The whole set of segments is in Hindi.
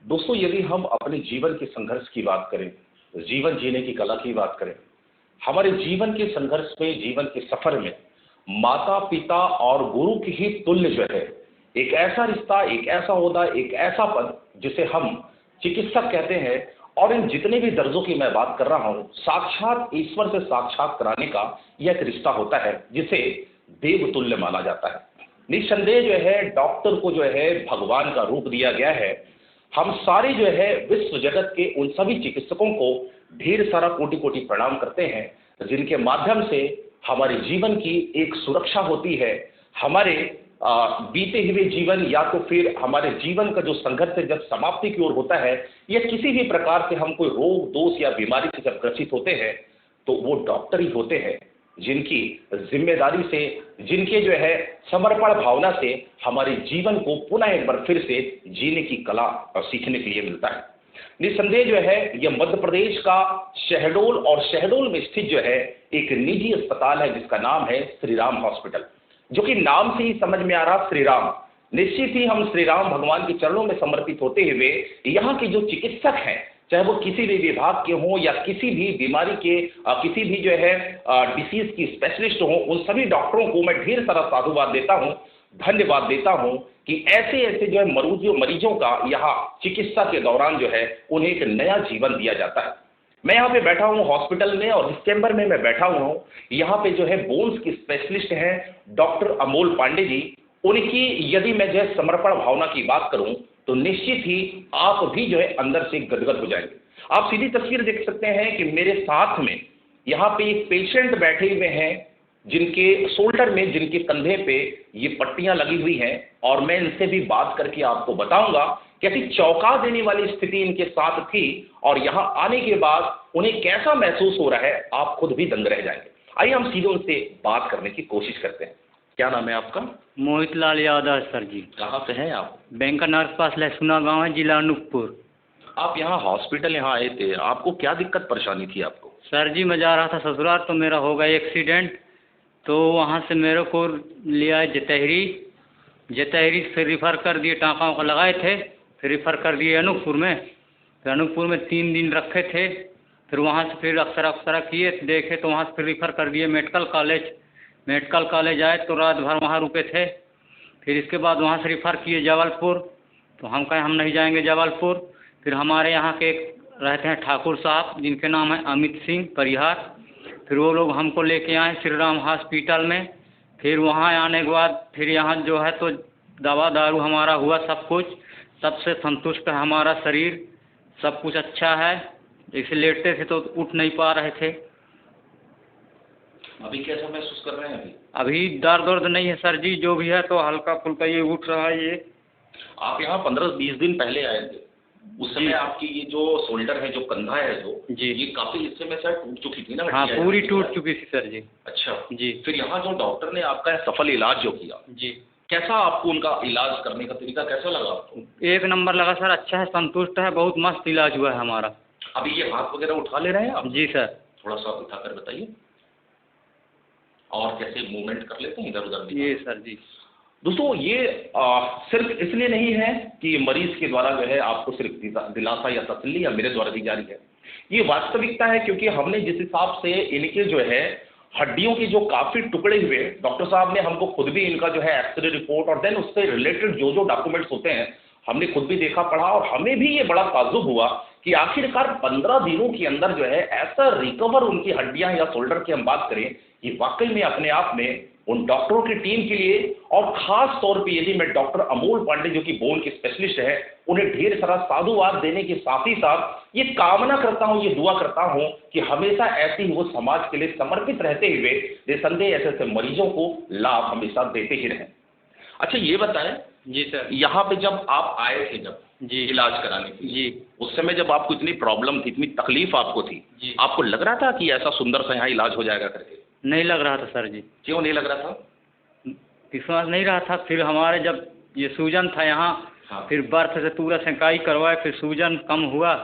दोस्तों, यदि हम अपने जीवन के संघर्ष की बात करें, जीवन जीने की कला की बात करें, हमारे जीवन के संघर्ष में, जीवन के सफर में माता पिता और गुरु की ही तुल्य जो है एक ऐसा रिश्ता, एक ऐसा ओहदा, एक ऐसा पद जिसे हम चिकित्सक कहते हैं। और इन जितने भी दर्जों की मैं बात कर रहा हूं, साक्षात ईश्वर से साक्षात कराने का यह एक रिश्ता होता है जिसे देव तुल्य माना जाता है। निस्संदेह जो है डॉक्टर को जो है भगवान का रूप दिया गया है। हम सारे जो है विश्व जगत के उन सभी चिकित्सकों को ढेर सारा कोटि कोटि प्रणाम करते हैं जिनके माध्यम से हमारे जीवन की एक सुरक्षा होती है। हमारे बीते हुए जीवन या तो फिर हमारे जीवन का जो संघर्ष है जब समाप्ति की ओर होता है, या किसी भी प्रकार से हम कोई रोग दोष या बीमारी से जब ग्रसित होते हैं, तो वो डॉक्टर ही होते हैं जिनकी जिम्मेदारी से, जिनके जो है समर्पण भावना से हमारे जीवन को पुनः एक बार फिर से जीने की कला सीखने के लिए मिलता है। निस्संदेह जो है यह मध्य प्रदेश का शहडोल, और शहडोल में स्थित जो है एक निजी अस्पताल है जिसका नाम है श्री राम हॉस्पिटल, जो कि नाम से ही समझ में आ रहा श्री राम। निश्चित ही हम श्री राम भगवान के चरणों में समर्पित होते हुए यहाँ के जो चिकित्सक हैं, चाहे वो किसी भी विभाग के हों या किसी भी बीमारी के किसी भी जो है डिसीज की स्पेशलिस्ट हों, उन सभी डॉक्टरों को मैं ढेर सारा साधुवाद देता हूं, धन्यवाद देता हूं कि ऐसे ऐसे जो है मरीजों का यहाँ चिकित्सा के दौरान जो है उन्हें एक नया जीवन दिया जाता है। मैं यहाँ पे बैठा हूँ हॉस्पिटल में, और जिस चैम्बर में मैं बैठा हुआ हूँ यहाँ पे जो है बोन्स की स्पेशलिस्ट हैं डॉक्टर अमोल पांडे जी। उनकी यदि मैं जो है समर्पण भावना की बात करूं तो निश्चित ही आप भी जो है अंदर से गदगद हो जाएंगे। आप सीधी तस्वीर देख सकते हैं कि मेरे साथ में यहाँ पे एक पेशेंट बैठे हुए हैं जिनके शोल्डर में, जिनके कंधे पे ये पट्टियां लगी हुई हैं, और मैं इनसे भी बात करके आपको बताऊंगा कैसी चौंका देने वाली स्थिति इनके साथ थी, और यहाँ आने के बाद उन्हें कैसा महसूस हो रहा है, आप खुद भी दंग रह जाएंगे। आइए हम सीधे उनसे बात करने की कोशिश करते हैं। क्या नाम है आपका? मोहित लाल यादव सर जी। कहाँ से हैं आप? बैंक नर्स पास लहसुना गांव है, जिला अनूपपुर। आप यहाँ हॉस्पिटल यहाँ आए थे, आपको क्या दिक्कत परेशानी थी आपको? सर जी मैं जा रहा था ससुराल, तो मेरा हो गया एक्सीडेंट, तो वहाँ से मेरे को लिया जतहरी से रिफ़र कर दिए, टाँका वाँका लगाए थे, फिर रिफ़र कर दिए अनूपपुर में। फिर अनूपपुर में 3 दिन रखे थे, फिर वहाँ से फिर अक्सरा किए, देखे तो वहाँ से फिर रिफ़र कर दिए मेडिकल कॉलेज आए तो रात भर वहाँ रुके थे। फिर इसके बाद वहाँ से रिफ़र किए जबलपुर, तो हम कहे हम नहीं जाएंगे जबलपुर। फिर हमारे यहाँ के एक रहते हैं ठाकुर साहब, जिनके नाम है अमित सिंह परिहार, फिर वो लोग हमको लेके आए श्री राम हॉस्पिटल में। फिर वहाँ आने के बाद फिर यहाँ जो है तो दवा दारू हमारा हुआ सब कुछ, सबसे संतुष्ट है हमारा शरीर, सब कुछ अच्छा है। जैसे लेटते थे तो उठ नहीं पा रहे थे। अभी कैसा महसूस कर रहे हैं? अभी दर्द नहीं है सर जी, जो भी है तो हल्का फुल्का ये उठ रहा है। ये आप यहाँ 15-20 दिन पहले आए थे, उस समय आपकी ये जो शोल्डर है, जो कंधा है, जो जी ये काफी हिस्से में शायद टूट चुकी थी ना? हाँ पूरी टूट चुकी थी सर जी। अच्छा जी। फिर यहाँ जो डॉक्टर ने आपका सफल इलाज जो किया जी, कैसा आपको उनका इलाज करने का तरीका कैसा लगा आपको? 1 नंबर लगा सर, अच्छा है, संतुष्ट है, बहुत मस्त इलाज हुआ है हमारा। अभी ये हाथ वगैरह उठा ले रहे हैं आप? जी सर। थोड़ा सा उठा कर बताइए, और कैसे मूवमेंट कर लेते हैं इधर उधर भी? ये सर जी। दोस्तों ये सिर्फ इसलिए नहीं है कि मरीज के द्वारा जो है आपको सिर्फ दिलासा या तसल्ली या मेरे द्वारा दी जा रही है, ये वास्तविकता है, क्योंकि हमने जिस हिसाब से इनके जो है हड्डियों के जो काफी टुकड़े हुए, डॉक्टर साहब ने हमको खुद भी इनका जो है एक्सरे रिपोर्ट और देन उससे रिलेटेड जो जो डॉक्यूमेंट्स होते हैं हमने खुद भी देखा पढ़ा, और हमें भी ये बड़ा ताज्जुब हुआ कि आखिरकार 15 दिनों के अंदर जो है ऐसा रिकवर उनकी हड्डियां या शोल्डर की हम बात करें, ये वाकई में अपने आप में उन डॉक्टरों की टीम के लिए, और खास तौर पे यदि मैं डॉक्टर अमोल पांडे जो कि बोन के स्पेशलिस्ट है, उन्हें ढेर सारा साधुवाद देने के साथ ही साथ ये कामना करता हूं, ये दुआ करता हूं कि हमेशा ऐसे ही वो समाज के लिए समर्पित रहते हुए निसंदेह ऐसे ऐसे मरीजों को लाभ हमेशा देते ही रहें। अच्छा ये बताएं जी सर, यहाँ पे जब आप आए थे, जब जी इलाज कराने के लिए, जी, उस समय जब आपको इतनी प्रॉब्लम थी, इतनी तकलीफ आपको थी, आपको लग रहा था कि ऐसा सुंदर सा यहाँ इलाज हो जाएगा करके? नहीं लग रहा था सर जी। क्यों नहीं लग रहा था? विश्वास नहीं रहा था। फिर हमारे जब ये सूजन था यहाँ, हाँ। फिर बर्फ से पूरा सेकाई करवाए, फिर सूजन कम हुआ,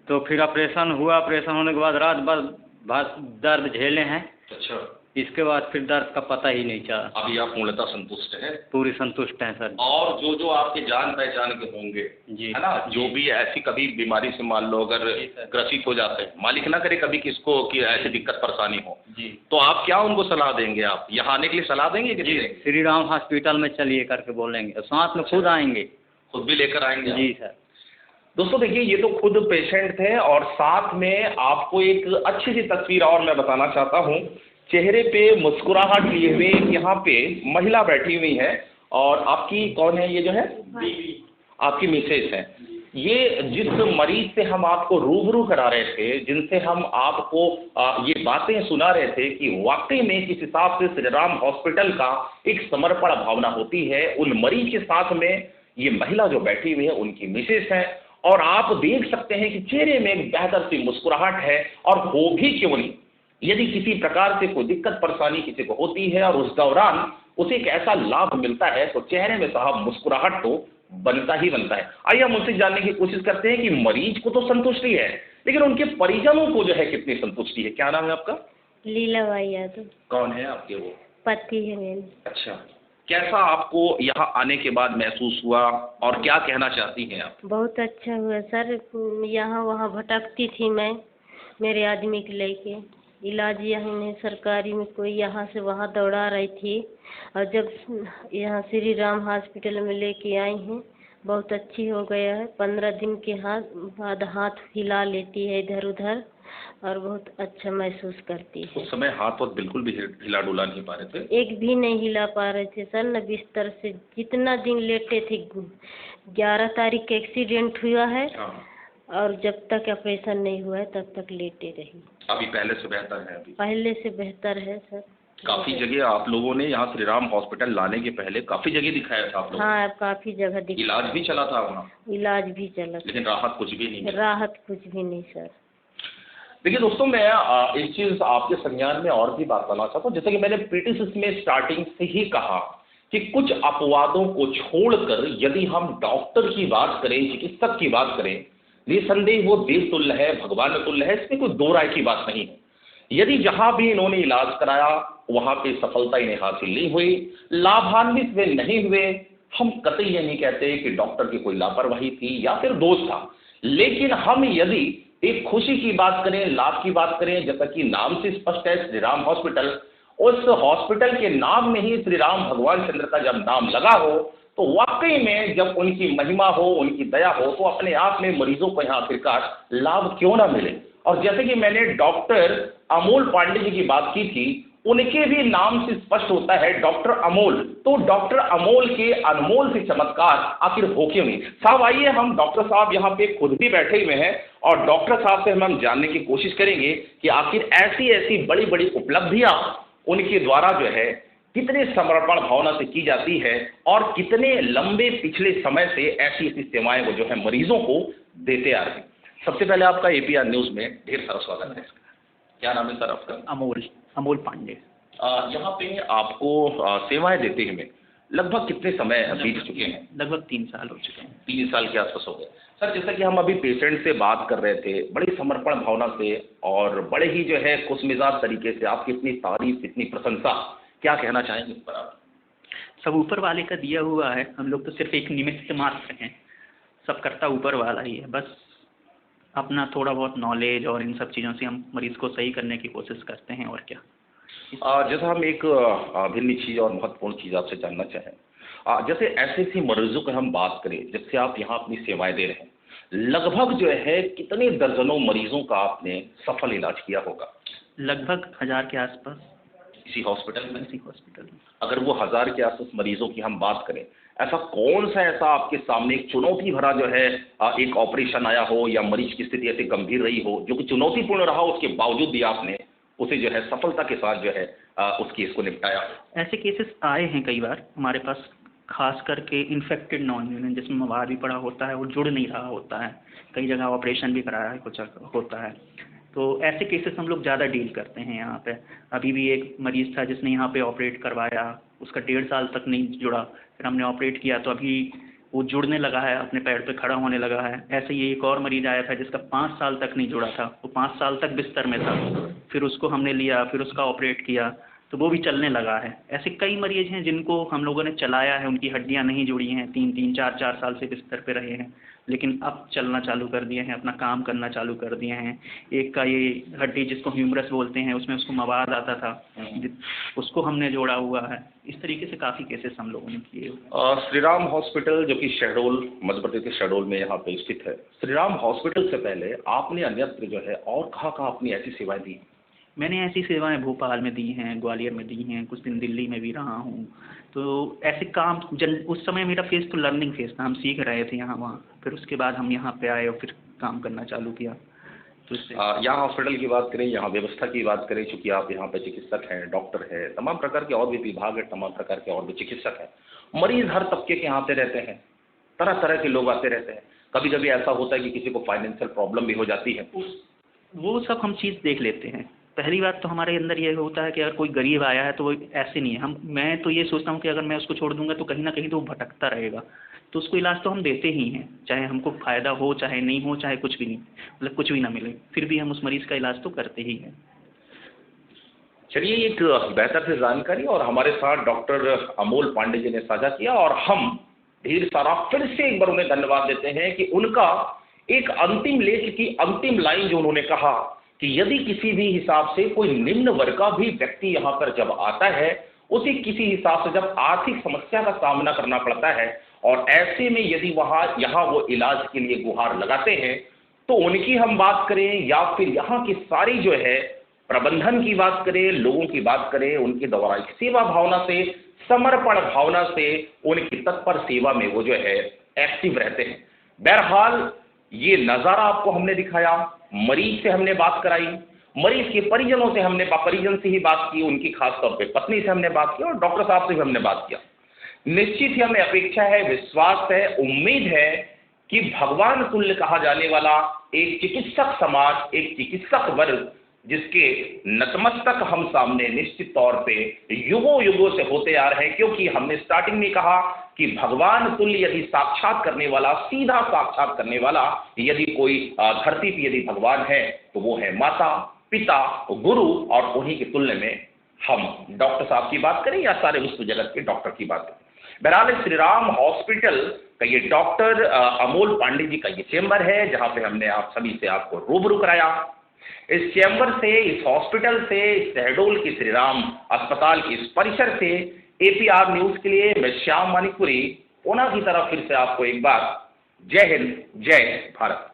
तो फिर ऑपरेशन हुआ। ऑपरेशन होने के बाद रात भर दर्द झेले हैं। अच्छा। इसके बाद फिर दर्द का पता ही नहीं चला। अभी आप पूर्णतः संतुष्ट हैं? पूरी संतुष्ट हैं सर। और जो जो आपके जान पहचान के होंगे, जी, है ना, जो भी ऐसी कभी बीमारी से मान लो अगर ग्रसित हो जाते हैं, मालिक ना करे कभी किसको कि ऐसी दिक्कत परेशानी हो, जी, तो आप क्या उनको सलाह देंगे? आप यहाँ आने के लिए सलाह देंगे कि जी, श्री राम हॉस्पिटल में चलिए करके बोलेंगे, साथ में खुद आएंगे। खुद भी लेकर आएंगे? जी सर। दोस्तों देखिए, ये तो खुद पेशेंट थे और साथ में आपको एक अच्छी सी तस्वीर और मैं बताना चाहता हूँ। चेहरे पे मुस्कुराहट लिए हुए यहाँ पे महिला बैठी हुई है और आपकी कौन है? ये जो है आपकी मिसेज है। ये जिस मरीज से हम आपको रूबरू करा रहे थे, जिनसे हम आपको ये बातें सुना रहे थे कि वाकई में किस हिसाब से श्री राम हॉस्पिटल का एक समर्पण भावना होती है, उन मरीज के साथ में ये महिला जो बैठी हुई है उनकी मिसेज है। और आप देख सकते हैं कि चेहरे में एक बेहतर सी मुस्कुराहट है। और हो भी क्यों नहीं, यदि किसी प्रकार से कोई दिक्कत परेशानी किसी को होती है और उस दौरान उसे एक ऐसा लाभ मिलता है तो चेहरे में साहब मुस्कुराहट तो बनता ही बनता है। आइए हम उनसे जानने की कोशिश करते हैं कि मरीज को तो संतुष्टि है, लेकिन उनके परिजनों को जो है कितनी संतुष्टि है। क्या नाम है आपका? लीलाबाई यादव। कौन है आपके वो? पति है मेरे। अच्छा, कैसा आपको यहाँ आने के बाद महसूस हुआ और क्या कहना चाहती हैं आप? बहुत अच्छा हुआ सर, यहाँ वहाँ भटकती थी मैं मेरे आदमी के लेके, इलाज यहाँ नहीं सरकारी में, कोई यहाँ से वहाँ दौड़ा रही थी और जब यहाँ श्री राम हॉस्पिटल में लेके आई हैं बहुत अच्छी हो गया है। 15 दिन के बाद हाथ हिला लेती है इधर उधर और बहुत अच्छा महसूस करती है। उस समय हाथ और बिल्कुल भी हिला डुला नहीं पा रहे थे? एक भी नहीं हिला पा रहे थे सर, न बिस्तर से। जितना दिन लेटे थे, 11 तारीख एक्सीडेंट हुआ है और जब तक ऑपरेशन नहीं हुआ है तब तक लेटे रही। अभी पहले से बेहतर है? अभी पहले से बेहतर है सर। काफी जगह आप लोगों ने यहाँ श्री राम हॉस्पिटल लाने के पहले काफी जगह दिखाया था आप लोगों ने? हाँ, काफी जगह इलाज भी चला था वहाँ? इलाज भी चला था, लेकिन राहत कुछ भी नहीं? राहत कुछ भी नहीं सर। देखिए दोस्तों, मैं एक चीज आपके संज्ञान में और भी बात करना चाहता हूँ। जैसे कि मैंने प्रीटिस में स्टार्टिंग से ही कहा कि कुछ अपवादों को छोड़कर यदि हम डॉक्टर की बात करें, चिकित्सक की बात करें, निसंदेह वो देव तुल्य है, भगवान तुल्य है, इसमें कोई दो राय की बात नहीं है। यदि जहां भी इन्होंने इलाज कराया वहां पे सफलता इन्हें हासिल नहीं हुई, लाभान्वित वे नहीं हुए, हम कतई ये नहीं कहते कि डॉक्टर की कोई लापरवाही थी या फिर दोष था। लेकिन हम यदि एक खुशी की बात करें, लाभ की बात करें, जैसा कि नाम से स्पष्ट है श्री राम हॉस्पिटल, उस हॉस्पिटल के नाम में ही श्री राम भगवान चंद्र का जब नाम लगा हो तो वाकई में जब उनकी महिमा हो, उनकी दया हो, तो अपने आप में मरीजों को यहाँ आखिरकार लाभ क्यों ना मिले। और जैसे कि मैंने डॉक्टर अमोल पांडे जी की बात की थी, उनके भी नाम से स्पष्ट होता है डॉक्टर अमोल, तो डॉक्टर अमोल के अनमोल से चमत्कार आखिर हो क्यों नहीं। साहब आइए, हम डॉक्टर साहब यहाँ पे खुद भी बैठे हुए हैं और डॉक्टर साहब से हम जानने की कोशिश करेंगे कि आखिर ऐसी ऐसी बड़ी बड़ी उपलब्धियां उनके द्वारा जो है कितने समर्पण भावना से की जाती है और कितने लंबे पिछले समय से ऐसी ऐसी सेवाएं वो जो है मरीजों को देते आ रहे हैं। सबसे पहले आपका एपीआर न्यूज में ढेर सारा स्वागत है। क्या नाम है सर आपका? अमोल पांडे। यहाँ पे आपको सेवाएं देते हुए लगभग कितने समय बीत चुके हैं? लगभग 3 साल हो चुके हैं। 3 साल के आसपास हो गए। सर जैसा कि हम अभी पेशेंट से बात कर रहे थे, बड़ी समर्पण भावना से और बड़े ही जो है खुशमिजाज तरीके से आपकी इतनी तारीफ, इतनी प्रशंसा, क्या कहना चाहेंगे इस पर आप? सब ऊपर वाले का दिया हुआ है, हम लोग तो सिर्फ एक निमित्त मात्र हैं, सब करता ऊपर वाला ही है। बस अपना थोड़ा बहुत नॉलेज और इन सब चीज़ों से हम मरीज़ को सही करने की कोशिश करते हैं, और क्या। जैसा हम एक भिन्न चीज़ और महत्वपूर्ण चीज़ आपसे जानना चाहें, जैसे ऐसे ऐसे मरीजों की हम बात करें जिससे आप यहाँ अपनी सेवाएं दे रहे हैं, लगभग जो है कितने दर्जनों मरीजों का आपने सफल इलाज किया होगा? लगभग 1000 के आसपास इसी हॉस्पिटल में? इसी हॉस्पिटल में। अगर वो 1000 के आसपास मरीजों की हम बात करें, ऐसा कौन सा ऐसा आपके सामने एक चुनौती भरा जो है एक ऑपरेशन आया हो या मरीज की स्थिति ऐसी गंभीर रही हो जो कि चुनौतीपूर्ण रहा, उसके बावजूद भी आपने उसे जो है सफलता के साथ जो है उस केस को निपटाया? ऐसे केसेस आए हैं कई बार हमारे पास, खास करके इन्फेक्टेड नॉन यूनियन जिसमें मवाद भी पड़ा होता है, वो जुड़ नहीं रहा होता है, कई जगह ऑपरेशन भी कराया है, कुछ होता है, तो ऐसे केसेस हम लोग ज़्यादा डील करते हैं यहाँ पे। अभी भी एक मरीज़ था जिसने यहाँ पे ऑपरेट करवाया, उसका 1.5 साल तक नहीं जुड़ा, फिर हमने ऑपरेट किया तो अभी वो जुड़ने लगा है, अपने पैर पे खड़ा होने लगा है। ऐसे ही एक और मरीज़ आया था जिसका 5 साल तक नहीं जुड़ा था, वो 5 साल तक बिस्तर में था, फिर उसको हमने लिया, फिर उसका ऑपरेट किया, तो वो भी चलने लगा है। ऐसे कई मरीज हैं जिनको हम लोगों ने चलाया है, उनकी हड्डियां नहीं जुड़ी हैं, 3-3, 4-4 साल से बिस्तर पे रहे हैं, लेकिन अब चलना चालू कर दिए हैं, अपना काम करना चालू कर दिए हैं। एक का ये हड्डी जिसको ह्यूमरस बोलते हैं, उसमें उसको मवाद आता था, उसको हमने जोड़ा हुआ है। इस तरीके से काफ़ी केसेस हम लोगों ने किए। श्री राम हॉस्पिटल जो कि शहडोल, मध्य प्रदेश के शहडोल में यहाँ पे स्थित है, श्री राम हॉस्पिटल से पहले आपने अन्यत्र जो है और कहाँ अपनी ऐसी सेवाएं दी? मैंने ऐसी सेवाएं भोपाल में दी हैं, ग्वालियर में दी हैं, कुछ दिन दिल्ली में भी रहा हूँ। तो ऐसे काम उस समय मेरा फेज़ तो लर्निंग फेज़ था, हम सीख रहे थे यहाँ वहाँ, फिर उसके बाद हम यहाँ पे आए और फिर काम करना चालू किया। तो यहाँ हॉस्पिटल की बात करें, यहाँ व्यवस्था की बात करें, चूँकि आप यहाँ पे चिकित्सक हैं, डॉक्टर है, तमाम प्रकार के और भी विभाग है, तमाम प्रकार के और भी चिकित्सक हैं, मरीज हर तबके के यहाँ आते रहते हैं, तरह तरह के लोग आते रहते हैं। कभी कभी ऐसा होता है कि किसी को फाइनेंशियल प्रॉब्लम भी हो जाती है, वो सब हम चीज़ देख लेते हैं। पहली बात तो हमारे अंदर ये होता है कि अगर कोई गरीब आया है तो वो ऐसे नहीं है, मैं तो ये सोचता हूँ कि अगर मैं उसको छोड़ दूंगा तो कहीं ना कहीं तो वो भटकता रहेगा, तो उसको इलाज तो हम देते ही हैं, चाहे हमको फ़ायदा हो चाहे नहीं हो, चाहे कुछ भी नहीं, मतलब कुछ भी ना मिले, फिर भी हम उस मरीज़ का इलाज तो करते ही हैं। चलिए, एक बेहतर से जानकारी और हमारे साथ डॉक्टर अमोल पांडे जी ने साझा किया, और हम ढेर सारा फिर से एक बार उन्हें धन्यवाद देते हैं कि उनका एक अंतिम लेख की अंतिम लाइन जो उन्होंने कहा कि यदि किसी भी हिसाब से कोई निम्न वर्ग का भी व्यक्ति यहाँ पर जब आता है, उसे किसी हिसाब से जब आर्थिक समस्या का सामना करना पड़ता है, और ऐसे में यदि यहाँ वो इलाज के लिए गुहार लगाते हैं, तो उनकी हम बात करें या फिर यहाँ की सारी जो है प्रबंधन की बात करें, लोगों की बात करें, उनके द्वारा एक सेवा भावना से, समर्पण भावना से, उनकी तत्पर सेवा में वो जो है एक्टिव रहते हैं। बहरहाल ये नज़ारा आपको हमने दिखाया, मरीज से हमने बात कराई, मरीज के परिजनों से हमने परिजन से ही बात की, उनकी खासतौर पे पत्नी से हमने बात की, और डॉक्टर साहब से भी हमने बात किया। निश्चित ही हमें अपेक्षा है, विश्वास है, उम्मीद है कि भगवान तुल्य कहा जाने वाला एक चिकित्सक समाज, एक चिकित्सक वर्ग जिसके नतमस्तक हम सामने निश्चित तौर पे युगों युगों से होते आ रहे हैं, क्योंकि हमने स्टार्टिंग में कहा कि भगवान तुल्य यदि साक्षात करने वाला, सीधा साक्षात करने वाला यदि कोई धरती पे यदि भगवान है तो वो है माता, पिता, गुरु, और उन्हीं के तुल्य में हम डॉक्टर साहब की बात करें या सारे विश्व जगत के डॉक्टर की बात करें। बहरहाल श्री राम हॉस्पिटल का ये डॉक्टर अमोल पांडे जी का ये चेंबर है, जहां पे हमने आप सभी से आपको रूबरू कराया। इस चैम्बर से, इस हॉस्पिटल से, इस शहडोल की श्री राम अस्पताल के इस परिसर से APR न्यूज के लिए मैं श्याम मानिकपुरी पुनः की तरफ फिर से आपको एक बार जय हिंद, जय भारत।